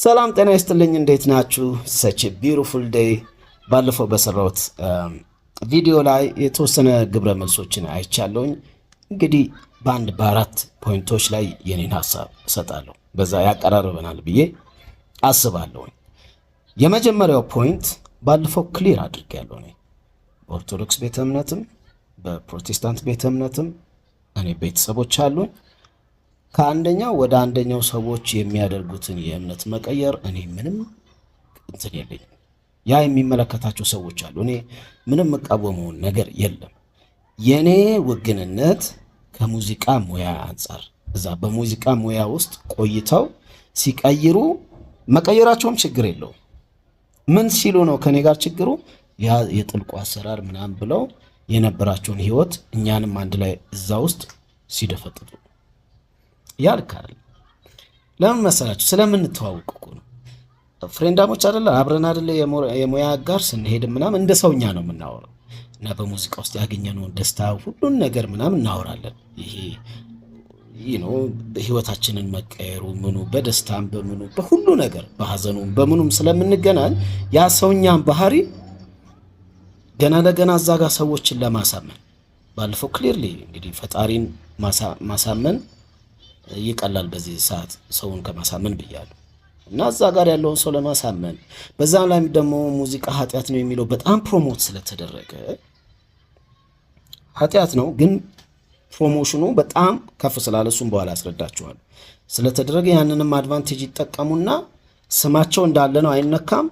ሰላም ጤና ይስጥልኝ እንዴት ናችሁ? such a beautiful day ባለፈው በሰራሁት ቪዲዮ ላይ የተወሰነ ግብረ መልሶችን አይቻለሁኝ። እንግዲህ በአራት ፖይንቶች ላይ የኔን ሐሳብ እሰጣለሁ። በዛ ያቀራርበናል ብዬ አስባለሁ። የመጀመሪያው ፖይንት ባለፈው ክሊር አድርጌያለሁ። በኦርቶዶክስ ቤተ እምነትም በፕሮቴስታንት ቤተ እምነትም እኔ ቤተሰቦች አሉኝ። ከአንደኛው ወደ አንደኛው ሰዎች የሚያደርጉትን የእምነት መቀየር እኔ ምንም እንትን የለኝም። ያ የሚመለከታቸው ሰዎች አሉ። እኔ ምንም መቃወመው ነገር የለም። የኔ ውግንነት ከሙዚቃ ሙያ አንፃር እዛ በሙዚቃ ሙያ ውስጥ ቆይተው ሲቀይሩ መቀየራቸውም ችግር የለውም። ምን ሲሉ ነው ከኔ ጋር ችግሩ? ያ የጥልቁ አሰራር ምናምን ብለው የነበራቸውን ህይወት እኛንም አንድ ላይ እዛ ውስጥ ሲደፈጥጡ ያልካል። ለምን መሰላችሁ? ስለምንተዋወቅ እኮ ነው። ፍሬንዳሞች አይደለ? አብረን አይደለ? የሙያ አጋር ስንሄድ ምናምን እንደ ሰውኛ ነው የምናወራው እና በሙዚቃ ውስጥ ያገኘነውን ደስታ ሁሉን ነገር ምናምን እናወራለን። ይሄ ህይወታችንን መቀየሩ ምኑ በደስታም በምኑ በሁሉ ነገር በሐዘኑም በምኑም ስለምንገናኝ ያ ሰውኛን ባህሪ ገና ለገና እዛ ጋር ሰዎችን ለማሳመን ባለፈው ክሊርሊ እንግዲህ ፈጣሪን ማሳመን ይቀላል በዚህ ሰዓት ሰውን ከማሳመን ብያለሁ። እና እዛ ጋር ያለውን ሰው ለማሳመን በዛ ላይ ደግሞ ሙዚቃ ኃጢአት ነው የሚለው በጣም ፕሮሞት ስለተደረገ ኃጢአት ነው ግን ፕሮሞሽኑ በጣም ከፍ ስላለ እሱም በኋላ ያስረዳቸዋል ስለተደረገ ያንንም አድቫንቴጅ ይጠቀሙና ስማቸው እንዳለ ነው አይነካም።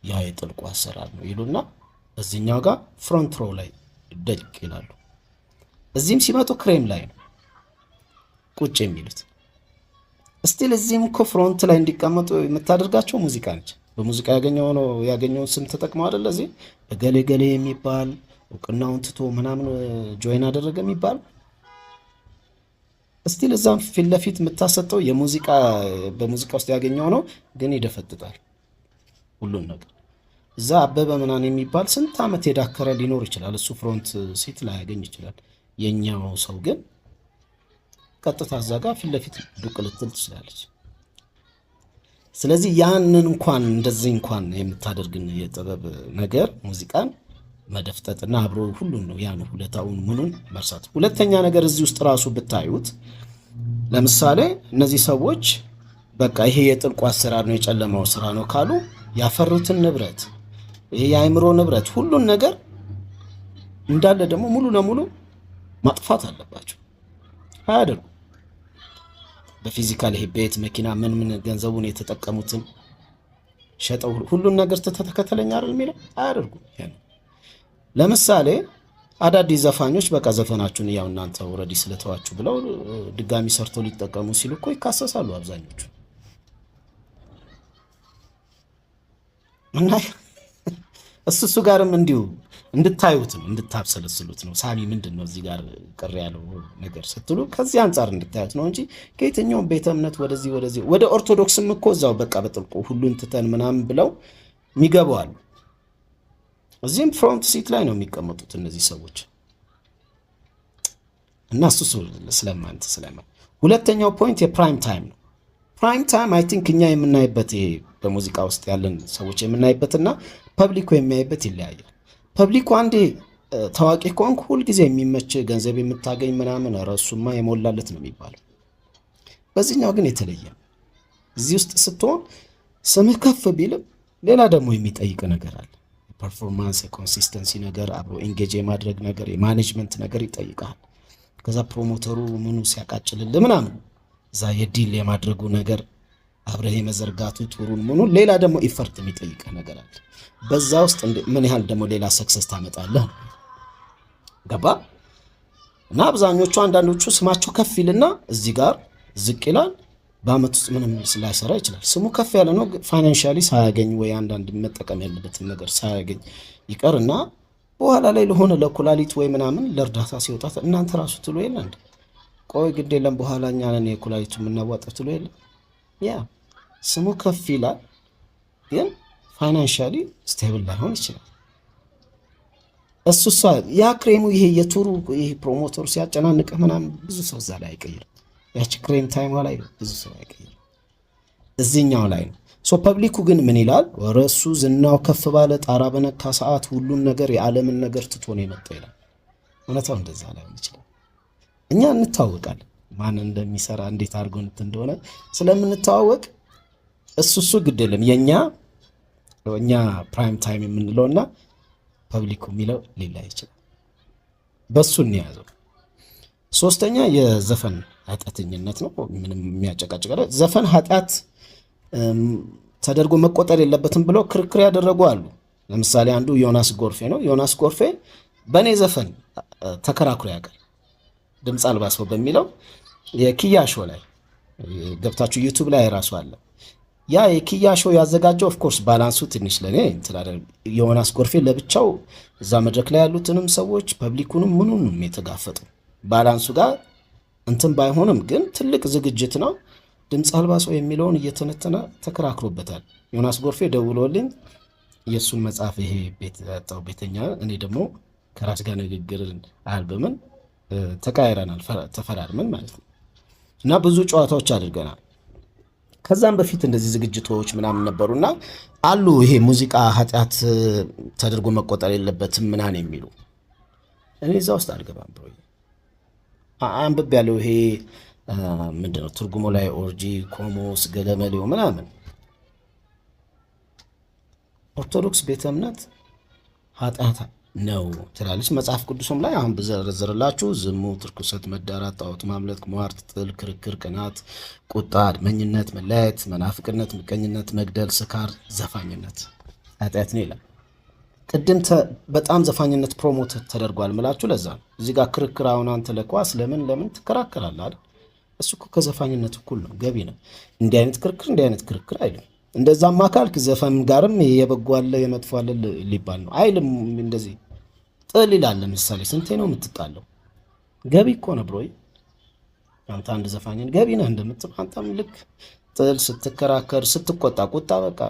ያ የጥልቁ አሰራር ነው ይሉና እዚህኛው ጋር ፍሮንት ሮ ላይ ደቅ ይላሉ። እዚህም ሲመጡ ክሬም ላይ ነው ቁጭ የሚሉት። እስቲል እዚህም እኮ ፍሮንት ላይ እንዲቀመጡ የምታደርጋቸው ሙዚቃ ነች። በሙዚቃ ያገኘውን ስም ተጠቅመው አይደል እዚህ በገሌ ገሌ የሚባል እውቅናውን ትቶ ምናምን ጆይን አደረገ የሚባል እስቲል እዛም ፊት ለፊት የምታሰጠው በሙዚቃ ውስጥ ያገኘው ነው ግን ይደፈጥጣል ሁሉን ነገር። እዛ አበበ ምናምን የሚባል ስንት ዓመት የዳከረ ሊኖር ይችላል። እሱ ፍሮንት ሲት ላይ ያገኝ ይችላል። የኛው ሰው ግን ቀጥታ እዛ ጋር ፊት ለፊት ዱቅ ልትል ትችላለች። ስለዚህ ያንን እንኳን እንደዚህ እንኳን የምታደርግን የጥበብ ነገር ሙዚቃን መደፍጠጥና አብሮ ሁሉን ነው ያን ሁለታውን ምኑን መርሳት። ሁለተኛ ነገር እዚህ ውስጥ ራሱ ብታዩት ለምሳሌ እነዚህ ሰዎች በቃ ይሄ የጥልቁ አሰራር ነው የጨለማው ስራ ነው ካሉ ያፈሩትን ንብረት ይሄ የአእምሮ ንብረት ሁሉን ነገር እንዳለ ደግሞ ሙሉ ለሙሉ ማጥፋት አለባቸው። አያደርጉ በፊዚካል ይሄ ቤት መኪና ምን ገንዘቡን የተጠቀሙትን ሸጠው ሁሉን ነገር ተተከተለኛ አይደል የሚለው አያደርጉ። ለምሳሌ አዳዲስ ዘፋኞች በቃ ዘፈናችሁን ያው እናንተ ኦሬዲ ስለተዋችሁ ብለው ድጋሚ ሰርቶ ሊጠቀሙ ሲሉ እኮ ይካሰሳሉ አብዛኞቹ። እና እሱ ጋርም እንዲሁ እንድታዩት ነው እንድታብሰለስሉት ነው። ሳሚ ምንድነው እዚህ ጋር ቅር ያለው ነገር ስትሉ ከዚህ አንፃር እንድታዩት ነው እንጂ ከየትኛውም ቤተ እምነት ወደዚህ ወደ ኦርቶዶክስም እኮ እዛው በቃ በጥልቁ ሁሉን ትተን ምናምን ብለው የሚገባዋሉ። እዚህም ፍሮንት ሲት ላይ ነው የሚቀመጡት እነዚህ ሰዎች እና እሱ ስለማን ሁለተኛው ፖይንት የፕራይም ታይም ነው። ፕራይም ታይም አይ ቲንክ እኛ የምናይበት ይሄ በሙዚቃ ውስጥ ያለን ሰዎች የምናይበትና ፐብሊኩ የሚያይበት ይለያያል። ፐብሊኩ አንዴ ታዋቂ ከሆንክ ሁልጊዜ የሚመች ገንዘብ የምታገኝ ምናምን ራሱማ የሞላለት ነው የሚባለው። በዚህኛው ግን የተለየ እዚህ ውስጥ ስትሆን ስምህ ከፍ ቢልም ሌላ ደግሞ የሚጠይቅ ነገር አለ። ፐርፎርማንስ የኮንሲስተንሲ ነገር አብሮ ኢንጌጅ የማድረግ ነገር የማኔጅመንት ነገር ይጠይቃል። ከዛ ፕሮሞተሩ ምኑ ሲያቃጭልልህ ምናምን እዛ የዲል የማድረጉ ነገር አብረህ የመዘርጋቱ ጥሩን ምኑ ሌላ ደግሞ ኢፈርት የሚጠይቅ ነገር አለ። በዛ ውስጥ ምን ያህል ደግሞ ሌላ ሰክሰስ ታመጣለህ ገባ። እና አብዛኞቹ አንዳንዶቹ ስማቸው ከፍ ይልና እዚህ ጋር ዝቅ ይላል። በአመት ውስጥ ምንም ላይሰራ ይችላል። ስሙ ከፍ ያለ ነው ፋይናንሻሊ ሳያገኝ ወይ አንዳንድ መጠቀም ያለበትን ነገር ሳያገኝ ይቀርና በኋላ ላይ ለሆነ ለኩላሊት ወይ ምናምን ለእርዳታ ሲወጣት እናንተ ራሱ ትሉ የለ እንዴ ቆይ ግድ የለም በኋላ እኛ ነን የኩላሊቱ የምናዋጣው ትሉ የለ። ያ ስሙ ከፍ ይላል ግን ፋይናንሻሊ ስቴብል ላይሆን ይችላል። እሱሳ ያ ክሬሙ ይሄ የቱሩ ይሄ ፕሮሞተሩ ሲያጨናንቅህ ምናምን ብዙ ሰው እዛ ላይ አይቀይርም። ያቺ ክሬም ታይሟ ላይ ብዙ ሰው አይቀይርም። እዚህኛው ላይ ነው። ፐብሊኩ ግን ምን ይላል? ወረሱ ዝናው ከፍ ባለ ጣራ በነካ ሰዓት ሁሉን ነገር የዓለምን ነገር ትቶ ነው የመጣው ይላል። እውነታው እንደዛ ላይሆን ይችላል። እኛ እንታወቃለን፣ ማን እንደሚሰራ እንዴት አድርጎ እንደሆነ ስለምንተዋወቅ እሱ ግድ የለም። እኛ ፕራይም ታይም የምንለውና ፐብሊኩ የሚለው ሌላ ይችላል። በሱ እንያዘው። ሶስተኛ የዘፈን ኃጢአተኝነት ነው። ምንም የሚያጨቃጭቅ ዘፈን ኃጢአት ተደርጎ መቆጠር የለበትም ብለው ክርክር ያደረጉ አሉ። ለምሳሌ አንዱ ዮናስ ጎርፌ ነው። ዮናስ ጎርፌ በእኔ ዘፈን ተከራክሮ ያውቃል። ድምፅ አልባ ሰው በሚለው የኪያ ሾው ላይ ገብታችሁ ዩቱብ ላይ ራሱ አለ። ያ የኪያ ሾው ያዘጋጀው ኦፍኮርስ ባላንሱ ትንሽ ለእኔ ዮናስ ጎርፌ ለብቻው እዛ መድረክ ላይ ያሉትንም ሰዎች ፐብሊኩንም ምኑንም የተጋፈጡ ባላንሱ ጋር እንትን ባይሆንም ግን ትልቅ ዝግጅት ነው። ድምፅ አልባ ሰው የሚለውን እየተነተነ ተከራክሮበታል። ዮናስ ጎርፌ ደውሎልኝ የእሱን መጽሐፍ ይሄ ቤት ያጣው ቤተኛ እኔ ደግሞ ከራስ ጋር ንግግር አልበምን ተቃይረናል፣ ተፈራርመን ማለት ነው። እና ብዙ ጨዋታዎች አድርገናል። ከዛም በፊት እንደዚህ ዝግጅቶች ምናምን ነበሩና አሉ ይሄ ሙዚቃ ኃጢአት ተደርጎ መቆጠር የለበትም ምናምን የሚሉ እኔ እዛ ውስጥ አልገባም ብሎ አንብቤ ያለው ይሄ ምንድነው ትርጉሙ ላይ ኦርጂ፣ ኮሞስ፣ ገለመሌው ምናምን ኦርቶዶክስ ቤተ እምነት ኃጢአት ነው ትላለች። መጽሐፍ ቅዱስም ላይ አሁን ብዘረዝርላችሁ ዝሙት፣ ርኩሰት፣ መዳራት፣ ጣዖት ማምለክ፣ ሟርት፣ ጥል፣ ክርክር፣ ቅናት፣ ቁጣ፣ አድመኝነት፣ መለያየት፣ መናፍቅነት፣ ምቀኝነት፣ መግደል፣ ስካር፣ ዘፋኝነት ኃጢአት ነው ይላል። ቅድም በጣም ዘፋኝነት ፕሮሞት ተደርጓል ምላችሁ ለዛ ነው። እዚህ ጋር ክርክር አሁን አንተ ለኳስ ለምን ትከራከራለህ አይደል? እሱ እኮ ከዘፋኝነት እኩል ነው፣ ገቢ ነው። እንዲህ አይነት ክርክር አይልም። እንደዛማ ካልክ ዘፈን ጋርም የበጎ አለ የመጥፎ አለ ሊባል ነው አይልም። እንደዚህ ጥል ይላል። ለምሳሌ ስንቴ ነው የምትጣለው? ገቢ እኮ ነው ብሮይ። አንተ አንድ ዘፋኝን ገቢ ነህ እንደምትለው አንተም ልክ ጥል ስትከራከር ስትቆጣ ቁጣ በቃ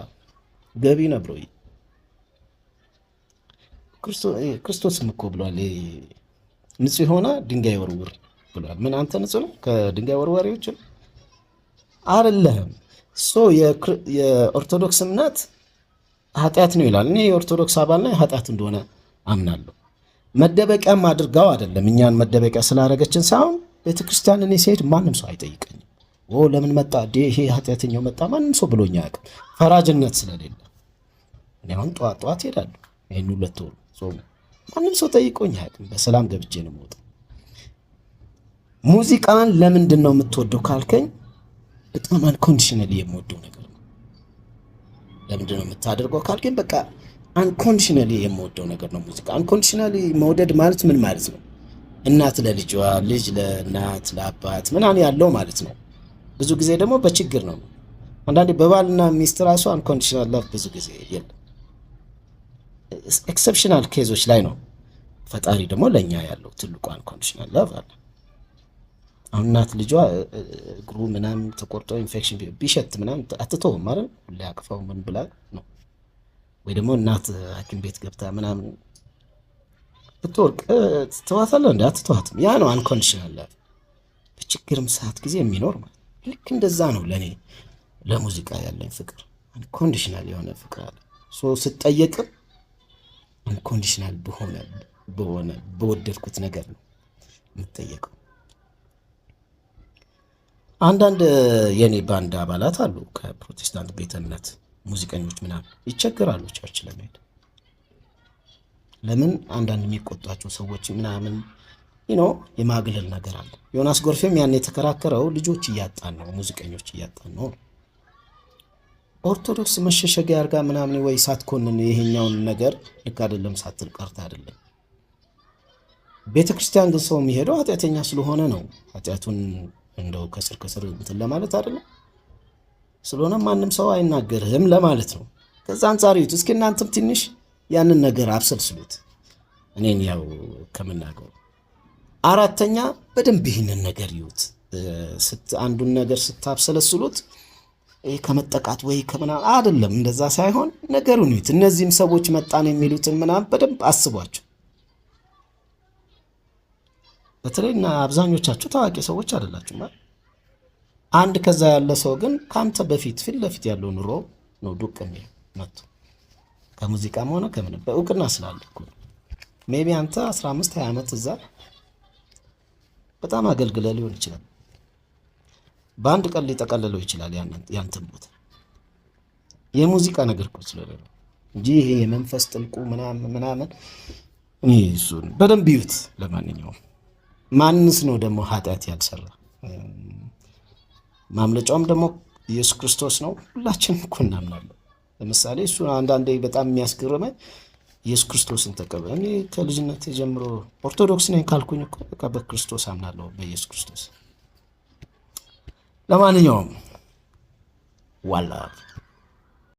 ገቢ ነው ብሮይ። ክርስቶስም እኮ ብሏል ንጹሕ ሆነ ድንጋይ ወርውር ብሏል። ምን አንተ ንጹሕ ነው ከድንጋይ ወርዋሪዎች አይደለህም። የኦርቶዶክስ እምነት ኃጢአት ነው ይላል። እኔ የኦርቶዶክስ አባል ነኝ፣ ኃጢአት እንደሆነ አምናለሁ። መደበቂያም አድርጋው አይደለም እኛን መደበቂያ ስላደረገችን ሳይሆን ቤተክርስቲያን እኔ ሲሄድ ማንም ሰው አይጠይቀኝም። ለምን መጣ ይሄ ኃጢአተኛው መጣ ማንም ሰው ብሎኝ አያውቅም። ፈራጅነት ስለሌለ እኔ አሁን ጠዋት ሄዳለሁ። ይህን 2 ወር ማንም ሰው ጠይቆኝ አያውቅም። በሰላም ገብቼ ነው የምወጣው። ሙዚቃን ለምንድን ነው የምትወደው ካልከኝ በጣም አንኮንዲሽናሊ የምወደው ነገር ነው። ለምንድን ነው የምታደርገው ካልከኝ በቃ አንኮንዲሽናሊ የምወደው ነገር ነው ሙዚቃ። አንኮንዲሽናሊ መውደድ ማለት ምን ማለት ነው? እናት ለልጇ፣ ልጅ ለእናት ለአባት ምናምን ያለው ማለት ነው። ብዙ ጊዜ ደግሞ በችግር ነው። አንዳንዴ በባልና ሚስት ራሱ አንኮንዲሽናል ላቭ ብዙ ጊዜ የለም። ኤክሰፕሽናል ኬዞች ላይ ነው። ፈጣሪ ደግሞ ለእኛ ያለው ትልቁ አንኮንዲሽናል ላቭ አለ። አሁን እናት ልጇ እግሩ ምናምን ተቆርጦ ኢንፌክሽን ቢሸት ምናምን አትተውም ማለት ሁሌ አቅፋው ምን ብላ ነው። ወይ ደግሞ እናት ሐኪም ቤት ገብታ ምናምን ብትወርቅ ትተዋታለህ እንዴ? አትተዋትም። ያ ነው አንኮንዲሽናል ላቭ፣ በችግርም ሰዓት ጊዜ የሚኖር ማለት። ልክ እንደዛ ነው ለኔ ለሙዚቃ ያለኝ ፍቅር፣ አንኮንዲሽናል የሆነ ፍቅር አለ። ስጠየቅም አንኮንዲሽናል በሆነ በወደድኩት ነገር ነው የምጠየቀው። አንዳንድ የኔ ባንድ አባላት አሉ ከፕሮቴስታንት ቤተ እምነት ሙዚቀኞች ምናምን ይቸግራሉ ቸርች ለመሄድ። ለምን? አንዳንድ የሚቆጣቸው ሰዎች ምናምን የማግለል ነገር አለ። ዮናስ ጎርፌም ያን የተከራከረው ልጆች እያጣን ነው፣ ሙዚቀኞች እያጣን ነው። ኦርቶዶክስ መሸሸጊያ አርጋ ምናምን ወይ ሳትኮንን ይሄኛውን ነገር ልክ አይደለም ሳትል ቀርታ አይደለም። ቤተክርስቲያን ግን ሰው የሚሄደው ኃጢአተኛ ስለሆነ ነው። ኃጢአቱን እንደው ከስር እንትን ለማለት አይደለም። ስለሆነ ማንም ሰው አይናገርህም ለማለት ነው። ከዛ አንጻር ይዩት እስኪ እናንተም ትንሽ ያንን ነገር አብሰልስሉት፣ እኔን ያው ከምናገሩ። አራተኛ በደንብ ይህንን ነገር ይዩት። አንዱን ነገር ስታብሰለስሉት ከመጠቃት ወይ ከምናምን አይደለም፣ እንደዛ ሳይሆን ነገሩን ይዩት። እነዚህም ሰዎች መጣን የሚሉትን ምናምን በደንብ አስቧቸው። በተለይና አብዛኞቻችሁ ታዋቂ ሰዎች አይደላችሁ ማለት አንድ ከዛ ያለ ሰው ግን ካንተ በፊት ፊት ለፊት ያለው ኑሮ ነው ዱቅ የሚል መጥቶ ከሙዚቃም ሆነ ከምንም በእውቅና ስላለ እኮ ሜቢ አንተ 15 20 ዓመት እዛ በጣም አገልግለ ሊሆን ይችላል። በአንድ ቀን ሊጠቀልለው ይችላል ያንተን ቦታ የሙዚቃ ነገር እኮ ስለሌለ እንጂ ይሄ የመንፈስ ጥልቁ ምናምን እሱን በደንብ ይዩት። ለማንኛውም ማንስ ነው ደግሞ ኃጢአት ያልሰራ? ማምለጫውም ደግሞ ኢየሱስ ክርስቶስ ነው። ሁላችንም እኮ እናምናለን። ለምሳሌ እሱ አንዳንዴ በጣም የሚያስገርመኝ ኢየሱስ ክርስቶስን ተቀበል። እኔ ከልጅነት ጀምሮ ኦርቶዶክስ ነኝ ካልኩኝ እኮ በቃ በክርስቶስ አምናለሁ፣ በኢየሱስ ክርስቶስ። ለማንኛውም ዋላ